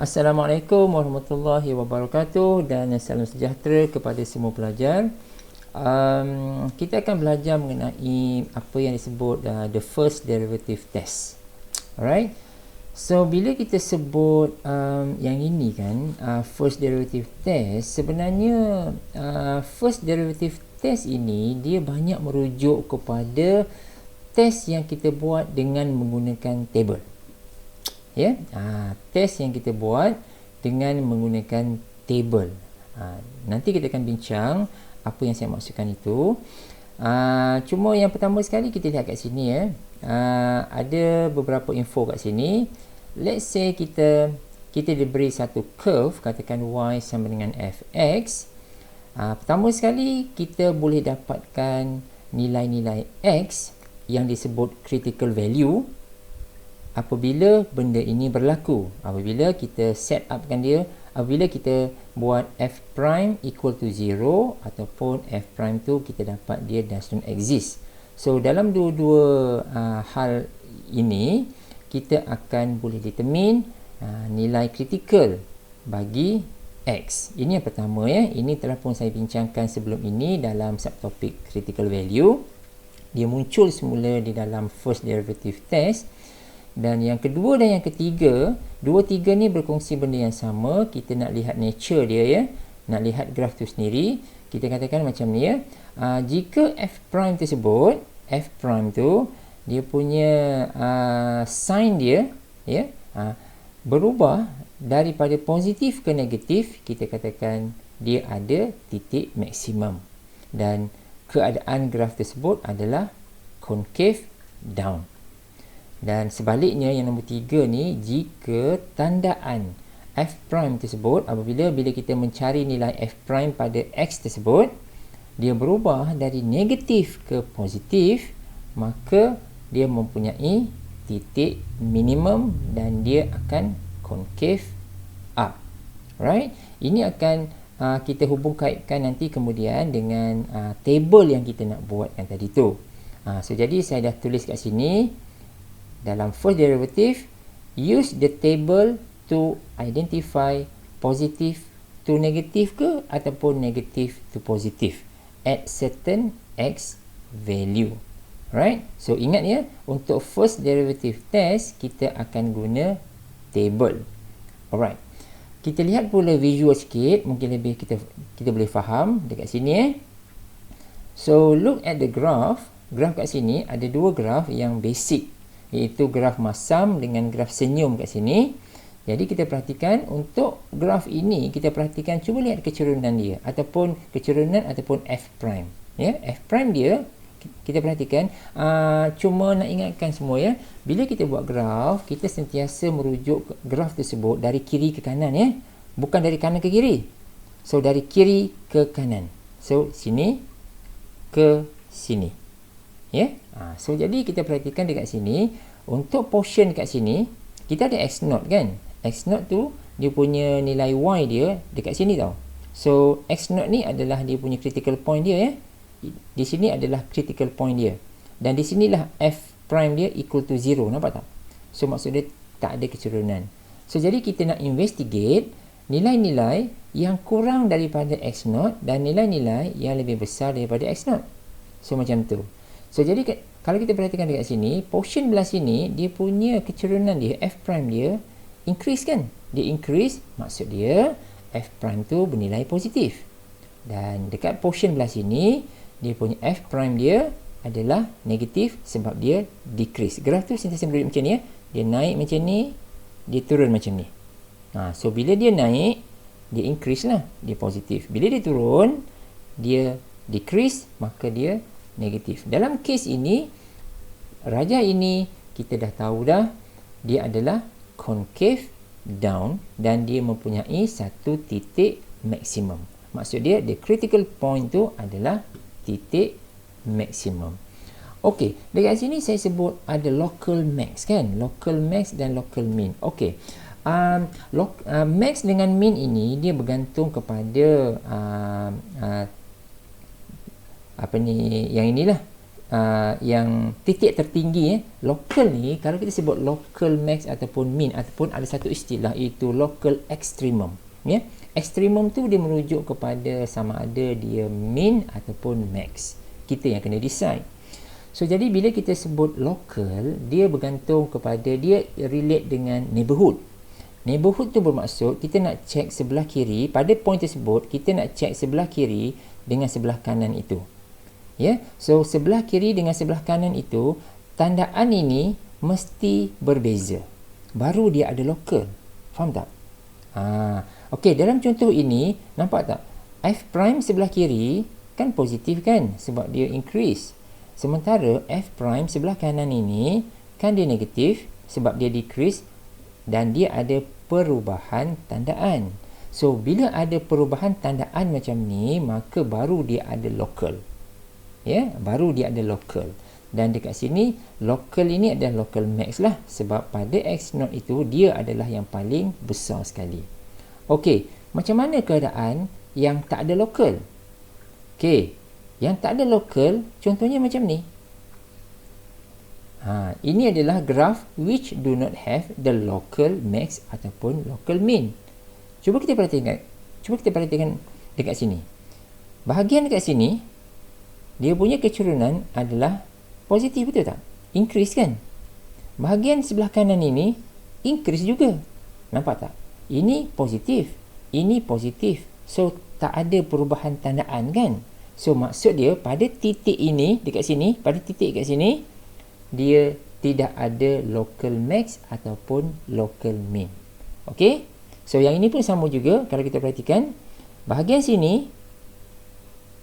Assalamualaikum warahmatullahi wabarakatuh dan salam sejahtera kepada semua pelajar. Kita akan belajar mengenai apa yang disebut the first derivative test. Alright. So bila kita sebut yang ini kan, first derivative test, sebenarnya first derivative test ini dia banyak merujuk kepada test yang kita buat dengan menggunakan table. Ya, test yang kita buat dengan menggunakan table. Nanti kita akan bincang apa yang saya maksudkan itu. Cuma yang pertama sekali kita lihat kat sini ya. Ada beberapa info kat sini. Let's say kita diberi satu curve, katakan y sama dengan fx. Pertama sekali kita boleh dapatkan nilai-nilai x yang disebut critical value apabila benda ini berlaku, apabila kita set upkan dia, apabila kita buat f prime equal to 0 ataupun f prime tu kita dapat dia does not exist. So dalam dua-dua hal ini kita akan boleh determine nilai kritikal bagi x. Ini yang pertama ya. Ini telah pun saya bincangkan sebelum ini dalam subtopik critical value. Dia muncul semula di dalam first derivative test. Dan yang kedua dan yang ketiga, dua-tiga ni berkongsi benda yang sama. Kita nak lihat nature dia ya, nak lihat graf tu sendiri. Kita katakan macam ni ya, jika f prime tersebut, f prime tu dia punya sign dia ya, berubah daripada positif ke negatif, kita katakan dia ada titik maksimum dan keadaan graf tersebut adalah concave down. Dan sebaliknya yang nombor 3 ni, jika tandaan f prime tersebut bila kita mencari nilai f prime pada x tersebut dia berubah dari negatif ke positif, maka dia mempunyai titik minimum dan dia akan concave up. Right? Ini akan kita hubung kaitkan nanti kemudian dengan table yang kita nak buatkan tadi tu. So jadi saya dah tulis kat sini. Dalam first derivative, use the table to identify positive to negative ke ataupun negative to positive at certain x value. Right? So ingat ya, untuk first derivative test kita akan guna table. Alright. Kita lihat pula visual sikit, mungkin lebih kita boleh faham dekat sini eh. So look at the graph. Graph kat sini ada dua graph yang basic, iaitu graf masam dengan graf senyum kat sini. Jadi kita perhatikan untuk graf ini, kita perhatikan, cuba lihat kecerunan dia ataupun kecerunan ataupun f prime ya. F prime dia kita perhatikan, cuma nak ingatkan semua ya, bila kita buat graf kita sentiasa merujuk graf tersebut dari kiri ke kanan ya, bukan dari kanan ke kiri. So dari kiri ke kanan, so sini ke sini ya. So jadi kita perhatikan dekat sini, untuk portion kat sini kita ada x0 kan. X0 tu dia punya nilai y dia dekat sini tau. So x0 ni adalah dia punya critical point dia ya. Di sini adalah critical point dia. Dan di sinilah f prime dia equal to 0, nampak tak? So maksud dia tak ada kecerunan. So jadi kita nak investigate nilai-nilai yang kurang daripada x0 dan nilai-nilai yang lebih besar daripada x0. So macam tu. So jadi kalau kita perhatikan dekat sini, portion belah sini dia punya kecerunan dia, f prime dia increase kan. Dia increase, maksud dia f prime tu bernilai positif. Dan dekat portion belah sini dia punya f prime dia adalah negatif sebab dia decrease. Graf tu sentiasa berada macam ni ya. Dia naik macam ni, dia turun macam ni. So bila dia naik, dia increase lah, dia positif. Bila dia turun, dia decrease, maka dia negatif. Dalam kes ini, raja ini kita dah tahu dah, dia adalah concave down dan dia mempunyai satu titik maksimum. Maksud dia, the critical point tu adalah titik maksimum. Okey, dekat sini saya sebut ada local max kan, local max dan local min. Okey, max dengan min ini dia bergantung kepada apa ni, yang inilah yang titik tertinggi, local ni, kalau kita sebut local max ataupun min, ataupun ada satu istilah iaitu local extremum, ya. Extremum tu dia merujuk kepada sama ada dia min ataupun max. Kita yang kena decide. So jadi bila kita sebut local, dia bergantung kepada, dia relate dengan neighborhood. Neighborhood tu bermaksud kita nak check sebelah kiri, pada point tersebut kita nak check sebelah kiri dengan sebelah kanan itu. Ya, so sebelah kiri dengan sebelah kanan itu, tandaan ini mesti berbeza. Baru dia ada local. Faham tak? Okey, dalam contoh ini nampak tak? F prime sebelah kiri kan positif kan, sebab dia increase. Sementara F prime sebelah kanan ini kan dia negatif sebab dia decrease dan dia ada perubahan tandaan. So bila ada perubahan tandaan macam ni, maka baru dia ada local. Ya, baru dia ada local. Dan dekat sini local ini adalah local max lah, sebab pada X0 itu dia adalah yang paling besar sekali. Okey, macam mana keadaan yang tak ada local? Okey, yang tak ada local, contohnya macam ni. Ini adalah graph which do not have the local max ataupun local min. Cuba kita perhatikan dekat sini. Bahagian dekat sini, dia punya keturunan adalah positif, betul tak? Increase kan? Bahagian sebelah kanan ini, increase juga. Nampak tak? Ini positif, ini positif. So, tak ada perubahan tandaan kan? So maksud dia pada titik ini, dekat sini, pada titik kat sini, dia tidak ada local max ataupun local min. Okey? So yang ini pun sama juga. Kalau kita perhatikan, bahagian sini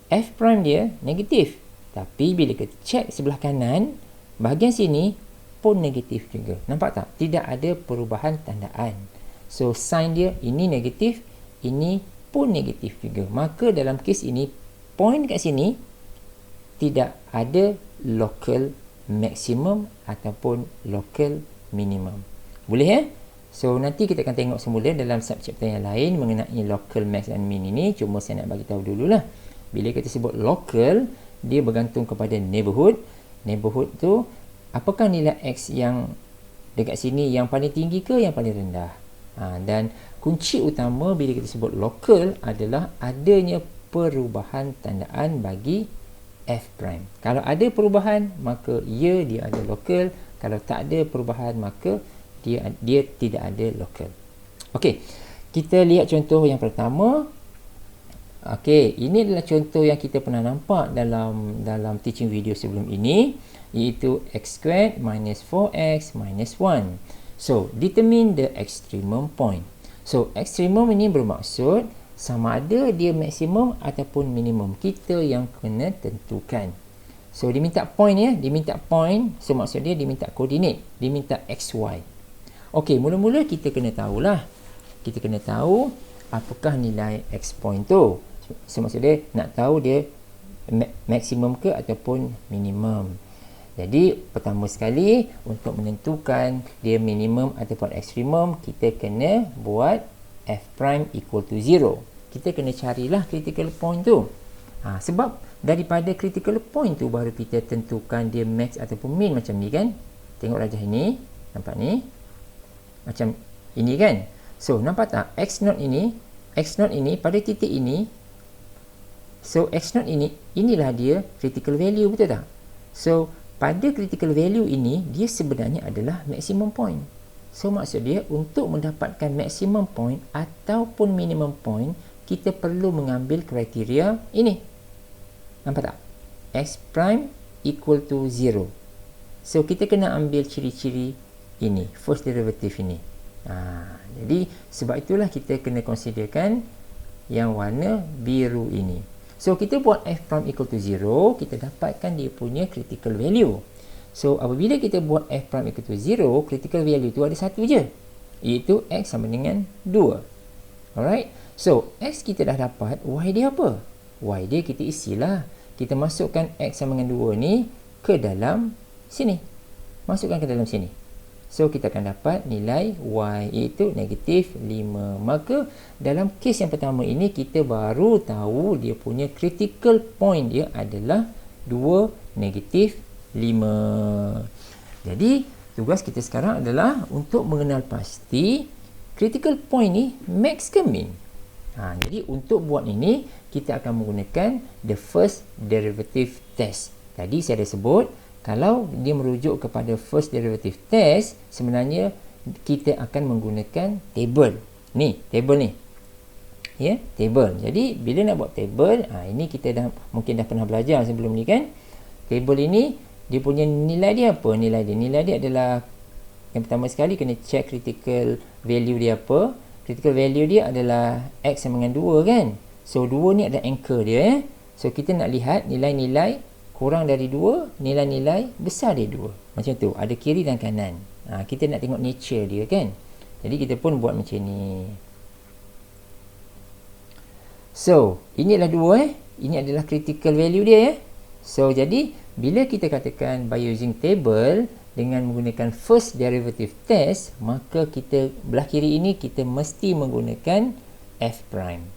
F prime dia negatif. Tapi bila kita check sebelah kanan, bahagian sini pun negatif juga. Nampak tak? Tidak ada perubahan tandaan. So sign dia ini negatif, ini pun negatif juga. Maka dalam kes ini, point kat sini tidak ada local maximum ataupun local minimum. Boleh ya? So nanti kita akan tengok semula dalam subchapter yang lain mengenai local max dan min ini. Cuma saya nak bagi tahu dululah. Bila kita sebut local, dia bergantung kepada neighborhood. Neighborhood tu, apakah nilai X yang dekat sini yang paling tinggi ke yang paling rendah? Dan kunci utama bila kita sebut local adalah adanya perubahan tandaan bagi F prime. Kalau ada perubahan, maka dia ada local. Kalau tak ada perubahan, maka dia tidak ada local. Okey, kita lihat contoh yang pertama. Okey, ini adalah contoh yang kita pernah nampak dalam teaching video sebelum ini, iaitu x squared minus 4x minus 1. So, determine the extremum point. So, extremum ini bermaksud sama ada dia maksimum ataupun minimum. Kita yang kena tentukan. So, dia minta point ya. Dia minta point. So, maksud dia minta koordinat. Dia minta XY. Okey, mula-mula kita kena tahulah. Kita kena tahu apakah nilai X point tu. So, maksud dia nak tahu dia maksimum ke ataupun minimum. Jadi, pertama sekali untuk menentukan dia minimum ataupun ekstrimum, kita kena buat F prime equal to 0. Kita kena carilah critical point tu. Sebab daripada critical point tu baru kita tentukan dia max ataupun min macam ni kan. Tengok rajah ini. Nampak ni? Macam ini kan. So, nampak tak? X0 ini pada titik ini. So, X0 ini, inilah dia critical value, betul tak? So, pada critical value ini, dia sebenarnya adalah maximum point. So, maksud dia untuk mendapatkan maximum point ataupun minimum point, kita perlu mengambil kriteria ini. Nampak tak? X prime equal to 0. So, kita kena ambil ciri-ciri ini, first derivative ini. Jadi, sebab itulah kita kena considerkan yang warna biru ini. So, kita buat F prime equal to 0, kita dapatkan dia punya critical value. So, apabila kita buat F prime equal to 0, critical value tu ada satu je, iaitu X sama dengan 2. Alright? So, X kita dah dapat, Y dia apa? Y dia kita isilah. Kita masukkan X sama dengan 2 ni ke dalam sini. Masukkan ke dalam sini. So, kita akan dapat nilai Y iaitu negatif 5. Maka, dalam kes yang pertama ini, kita baru tahu dia punya critical point dia adalah 2 negatif 5. Jadi tugas kita sekarang adalah untuk mengenal pasti critical point ni max ke min. Jadi untuk buat ini kita akan menggunakan the first derivative test. Tadi saya dah sebut kalau dia merujuk kepada first derivative test, sebenarnya kita akan menggunakan table. Ni, table ni. Ya, table. Jadi bila nak buat table, ini kita mungkin dah pernah belajar sebelum ni kan. Table ini dia punya nilai dia apa? Nilai dia adalah yang pertama sekali kena check critical value dia apa. Critical value dia adalah X sama dengan 2 kan. So 2 ni ada anchor dia. So kita nak lihat nilai-nilai kurang dari 2, nilai-nilai besar dari 2. Macam tu, ada kiri dan kanan. Kita nak tengok nature dia kan. Jadi kita pun buat macam ni. So, ini adalah 2 Ini adalah critical value dia So, jadi bila kita katakan by using table dengan menggunakan first derivative test, maka kita belah kiri ini kita mesti menggunakan f prime.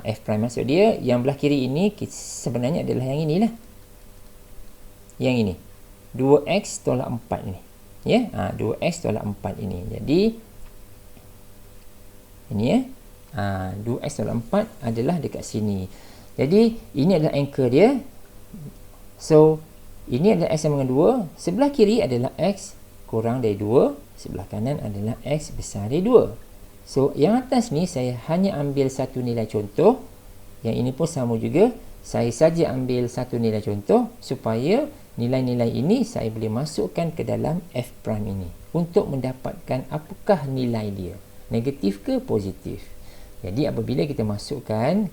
F prime maksud dia yang belah kiri ini sebenarnya adalah yang inilah. Yang ini. 2x tolak 4 ni. Ya, 2x tolak 4 ini. Jadi ini ya. 2x tolak 4 adalah dekat sini. Jadi ini adalah anchor dia. So ini adalah x sama dengan 2. Sebelah kiri adalah x kurang dari 2. Sebelah kanan adalah x besar dari 2. So, yang atas ni saya hanya ambil satu nilai contoh. Yang ini pun sama juga. Saya saja ambil satu nilai contoh supaya nilai-nilai ini saya boleh masukkan ke dalam f prime ini. Untuk mendapatkan apakah nilai dia. Negatif ke positif. Jadi apabila kita masukkan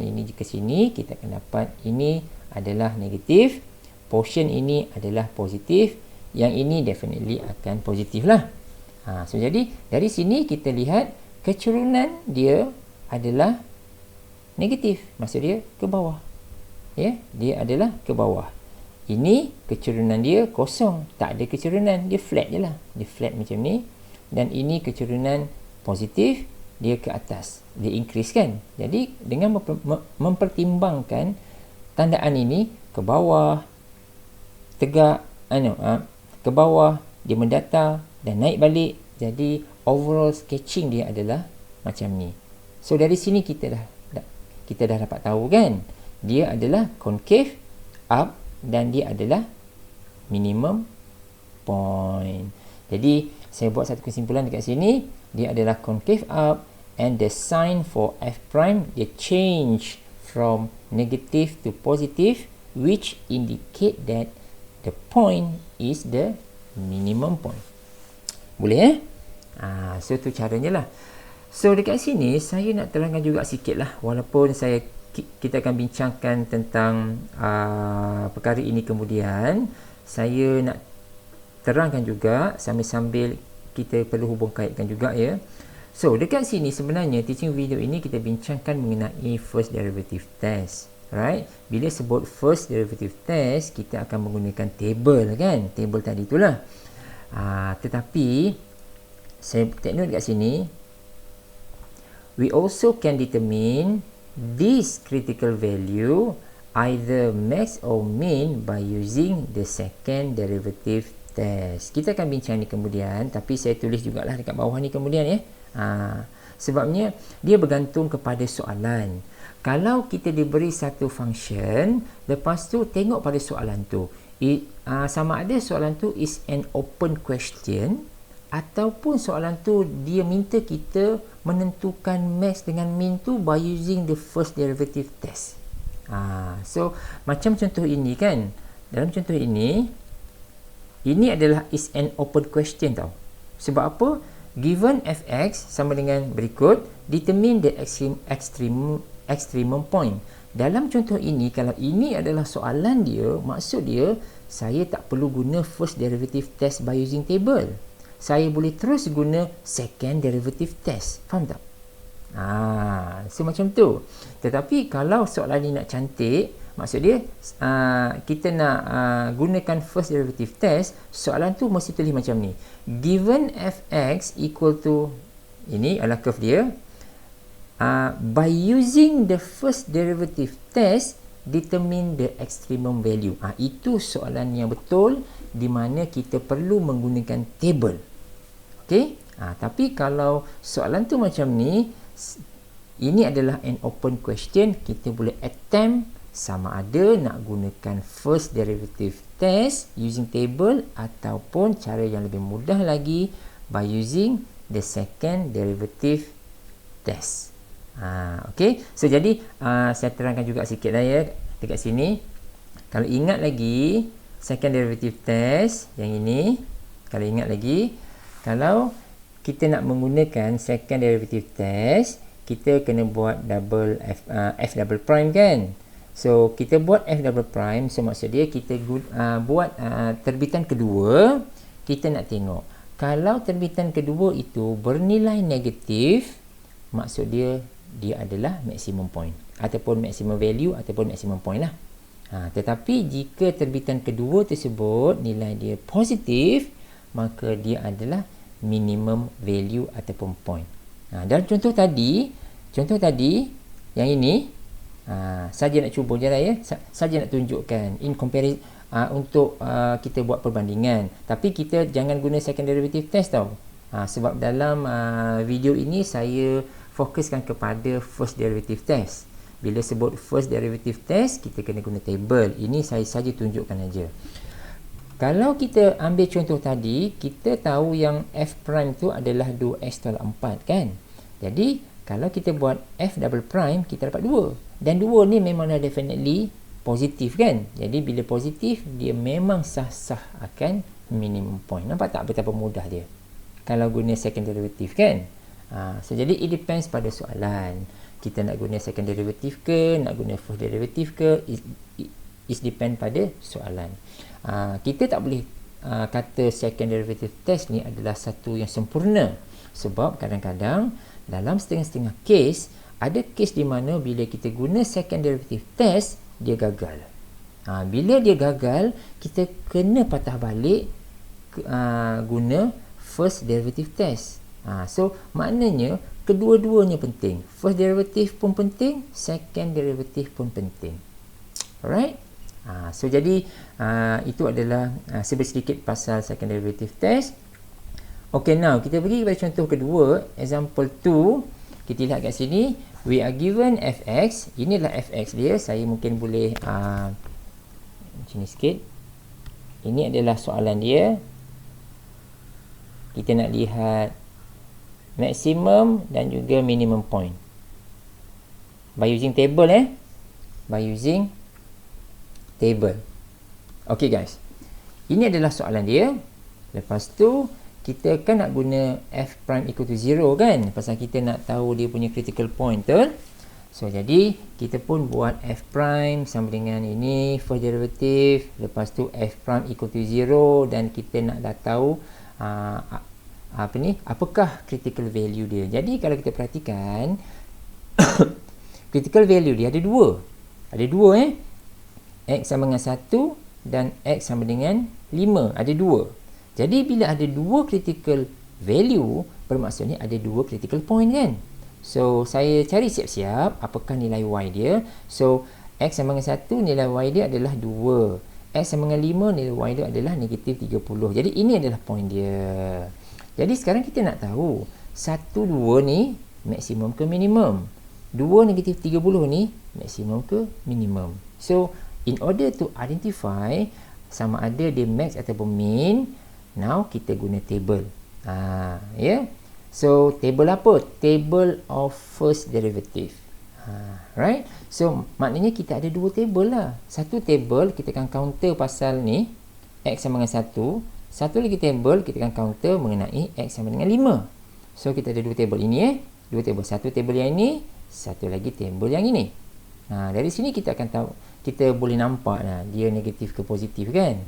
ini ke sini, kita akan dapat ini adalah negatif. Portion ini adalah positif. Yang ini definitely akan positif lah. So jadi dari sini kita lihat kecurunan dia adalah negatif. Maksud dia ke bawah. Ya, dia adalah ke bawah. Ini kecurunan dia kosong. Tak ada kecurunan. Dia flat je lah. Dia flat macam ni. Dan ini kecurunan positif. Dia ke atas. Dia increase kan. Jadi dengan mempertimbangkan tandaan ini ke bawah, tegak, ke bawah, dia mendatar dan naik balik. Jadi overall sketching dia adalah macam ni. So dari sini kita dah dapat tahu kan, dia adalah concave up dan dia adalah minimum point. Jadi saya buat satu kesimpulan dekat sini, dia adalah concave up and the sign for f prime dia change from negative to positive, which indicate that the point is the minimum point. Boleh so tu caranya lah. So dekat sini saya nak terangkan juga sikit lah, walaupun kita akan bincangkan tentang perkara ini kemudian, saya nak terangkan juga sambil-sambil kita perlu hubung kaitkan juga ya. So dekat sini sebenarnya teaching video ini kita bincangkan mengenai first derivative test. Right? Bila sebut first derivative test, kita akan menggunakan table kan? Table tadi itulah. Tetapi saya take note dekat sini, we also can determine this critical value either max or min by using the second derivative test. Kita akan bincang ni kemudian, tapi saya tulis jugalah dekat bawah ni kemudian ya. Sebabnya dia bergantung kepada soalan. Kalau kita diberi satu function, lepas tu tengok pada soalan tu, sama ada soalan tu is an open question ataupun soalan tu dia minta kita menentukan max dengan min tu by using the first derivative test. So macam contoh ini kan, dalam contoh ini adalah is an open question tau. Sebab apa? Given fx sama dengan berikut, determine the extremum point. Dalam contoh ini, kalau ini adalah soalan dia, maksud dia saya tak perlu guna first derivative test by using table. Saya boleh terus guna second derivative test. Faham tak? So macam tu. Tetapi kalau soalan ni nak cantik, maksud dia kita nak gunakan first derivative test, soalan tu mesti tulis macam ni. Given fx equal to, ini adalah curve dia, by using the first derivative test, determine the extremum value. Itu soalan yang betul di mana kita perlu menggunakan table. Okey? Tapi kalau soalan tu macam ni, ini adalah an open question, kita boleh attempt sama ada nak gunakan first derivative test using table ataupun cara yang lebih mudah lagi by using the second derivative test. Okey, so jadi saya terangkan juga sikit lah ya dekat sini. Kalau ingat lagi second derivative test yang ini, kalau ingat lagi, kalau kita nak menggunakan second derivative test, kita kena buat double f double prime kan. So kita buat f double prime, so maksud dia kita buat terbitan kedua. Kita nak tengok kalau terbitan kedua itu bernilai negatif, maksud dia adalah maximum point ataupun maximum value ataupun maximum point lah. Tetapi jika terbitan kedua tersebut nilai dia positif, maka dia adalah minimum value ataupun point. Dan contoh tadi yang ini saja nak cuba je lah ya, saja nak tunjukkan in comparison untuk kita buat perbandingan. Tapi kita jangan guna second derivative test tau. Sebab dalam video ini saya fokuskan kepada first derivative test. Bila sebut first derivative test, kita kena guna table. Ini saya saja tunjukkan aja. Kalau kita ambil contoh tadi, kita tahu yang f prime tu adalah 2x tolak 4 kan. Jadi kalau kita buat f double prime, kita dapat 2. Dan 2 ni memang definitely positif kan. Jadi bila positif, dia memang sah-sah akan minimum point. Nampak tak betapa mudah dia kalau guna second derivative kan. So jadi it depends pada soalan. Kita nak guna second derivative ke, nak guna first derivative ke, it depend pada soalan. Kita tak boleh kata second derivative test ni adalah satu yang sempurna. Sebab kadang-kadang dalam setengah-setengah case, ada case di mana bila kita guna second derivative test, dia gagal. Bila dia gagal, kita kena patah balik guna first derivative test. So maknanya kedua-duanya penting. First derivative pun penting, second derivative pun penting. Alright? So jadi itu adalah sedikit pasal second derivative test. Okay, now kita pergi kepada contoh kedua, example 2. Kita lihat kat sini, we are given fx. Inilah fx dia. Saya mungkin boleh macam ni sikit. Ini adalah soalan dia. Kita nak lihat maximum dan juga minimum point by using table by using table. Okay guys, ini adalah soalan dia. Lepas tu kita kan nak guna f prime equal to 0 kan, pasal kita nak tahu dia punya critical point tu. So jadi kita pun buat f prime sama dengan ini first derivative, lepas tu f prime equal to 0, dan kita nak dah tahu apakah critical value dia. Jadi kalau kita perhatikan critical value dia ada dua. X sama dengan 1 dan X sama dengan 5. Ada dua. Jadi bila ada dua critical value, bermaksudnya ada dua critical point kan. So saya cari siap-siap apakah nilai Y dia. So X sama dengan 1, nilai Y dia adalah 2. X sama dengan 5, nilai Y dia adalah negatif 30. Jadi ini adalah point dia. Jadi sekarang kita nak tahu 1, 2 ni maksimum ke minimum, 2, negatif 30 ni maksimum ke minimum. So in order to identify sama ada dia max ataupun min, now kita guna table. So table apa? Table of first derivative. Right? So maknanya kita ada dua table lah. Satu table kita akan counter pasal ni X sama dengan 1. Satu lagi table kita akan counter mengenai X sama dengan 5. So kita ada dua table ini dua table. Satu table yang ini, satu lagi table yang ini. Dari sini kita akan tahu, kita boleh nampak dia negatif ke positif kan.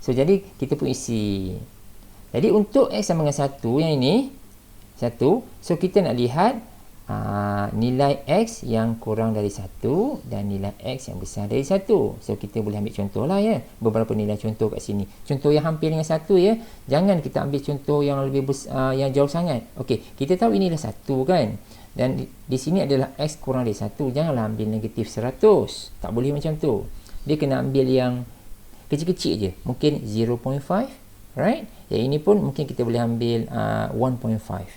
So jadi kita pun isi. Jadi untuk X sama dengan 1 yang ini 1, so kita nak lihat nilai X yang kurang dari 1 dan nilai X yang besar dari 1. So kita boleh ambil contoh lah ya, beberapa nilai contoh kat sini. Contoh yang hampir dengan 1 ya. Jangan kita ambil contoh yang lebih besar, yang jauh sangat. Okey, kita tahu inilah 1 kan. Dan di sini adalah X kurang dari 1. Janganlah ambil negatif 100. Tak boleh macam tu. Dia kena ambil yang kecil-kecil je. Mungkin 0.5. Right? Yang ini pun mungkin kita boleh ambil 1.5.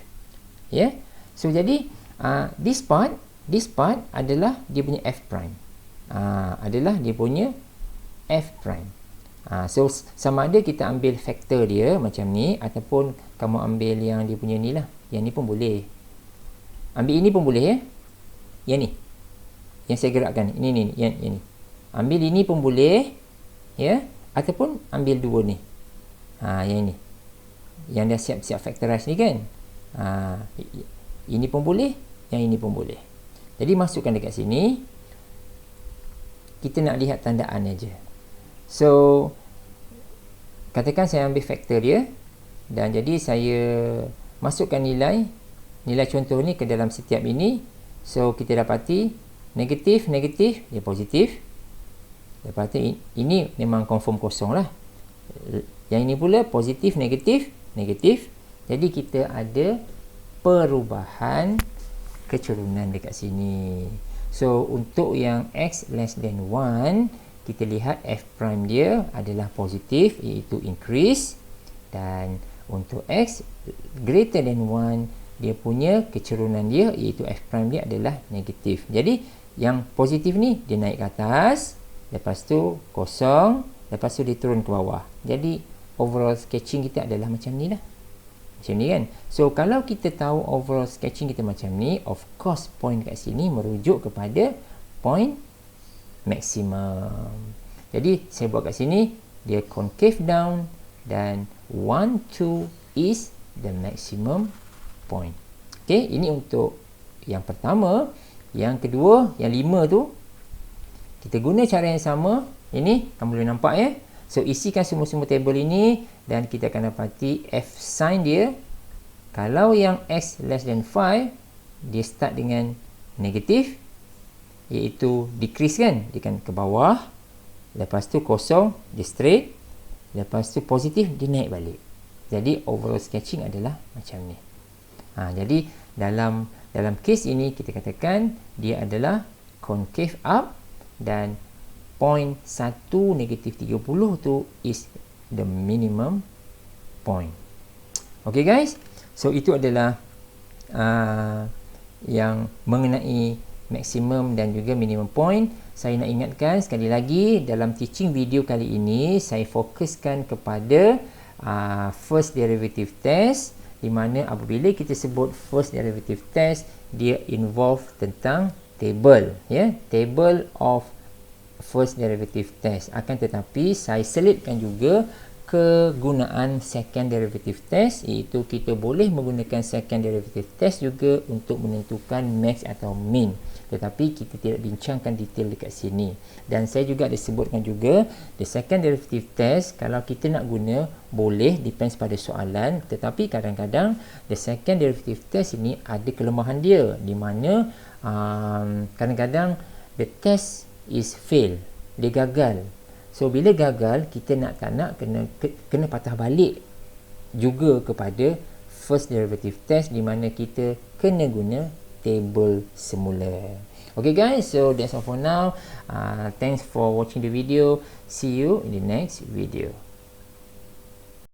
Yeah? So, jadi this part adalah dia punya F prime. Adalah dia punya F prime. So, sama ada kita ambil faktor dia macam ni, ataupun kamu ambil yang dia punya ni lah. Yang ni pun boleh. Ambil ini pun boleh, ya. Yang ni. Yang saya gerakkan. Ini. Yang ni. Ambil ini pun boleh. Ya. Ataupun ambil dua ni. Yang ni. Yang dah siap-siap factorize ni kan. Ini pun boleh. Yang ini pun boleh. Jadi, masukkan dekat sini. Kita nak lihat tandaan aja. So, katakan saya ambil faktor dia, dan jadi saya masukkan nilai contoh ni ke dalam setiap ini. So, kita dapati negatif, dia positif. Lepas tu ini memang confirm kosong lah. Yang ini pula positif, negatif. Jadi kita ada perubahan kecurunan dekat sini. So, untuk yang X less than 1, kita lihat F prime dia adalah positif, iaitu increase. Dan untuk X greater than 1, dia punya kecurunan dia, iaitu F prime dia adalah negatif. Jadi, yang positif ni, dia naik ke atas. Lepas tu, kosong. Lepas tu, dia turun ke bawah. Jadi, overall sketching kita adalah macam ni lah. Macam ni kan. So, kalau kita tahu overall sketching kita macam ni, of course, point kat sini merujuk kepada point maksimum. Jadi, saya buat kat sini, dia concave down, dan 1, 2 is the maximum point. Okay, ini untuk yang pertama. Yang kedua, yang 5 tu, kita guna cara yang sama. Ini, kamu boleh nampak ya. So, isikan semua-semua table ini, dan kita akan dapati F sign dia. Kalau yang X less than 5, dia start dengan negatif, iaitu decrease kan, dia kan ke bawah. Lepas tu kosong, dia straight. Lepas tu positif, dia naik balik. Jadi overall sketching adalah macam ni. Jadi dalam case ini kita katakan dia adalah concave up, dan point 1 negatif 30 tu is the minimum point. Okay guys, so itu adalah yang mengenai maksimum dan juga minimum point. Saya nak ingatkan sekali lagi, dalam teaching video kali ini saya fokuskan kepada first derivative test, di mana apabila kita sebut first derivative test, dia involve tentang table, ya, table of first derivative test. Akan tetapi saya selitkan juga kegunaan second derivative test, iaitu kita boleh menggunakan second derivative test juga untuk menentukan max atau min. Tetapi kita tidak bincangkan detail dekat sini. Dan saya juga ada sebutkan juga, the second derivative test kalau kita nak guna boleh, depends pada soalan. Tetapi kadang-kadang the second derivative test ini ada kelemahan dia, di mana kadang-kadang the test is fail, dia gagal. So, bila gagal, kita nak tak nak kena patah balik juga kepada first derivative test, di mana kita kena guna table semula. Okay guys, so that's all for now. Thanks for watching the video. See you in the next video.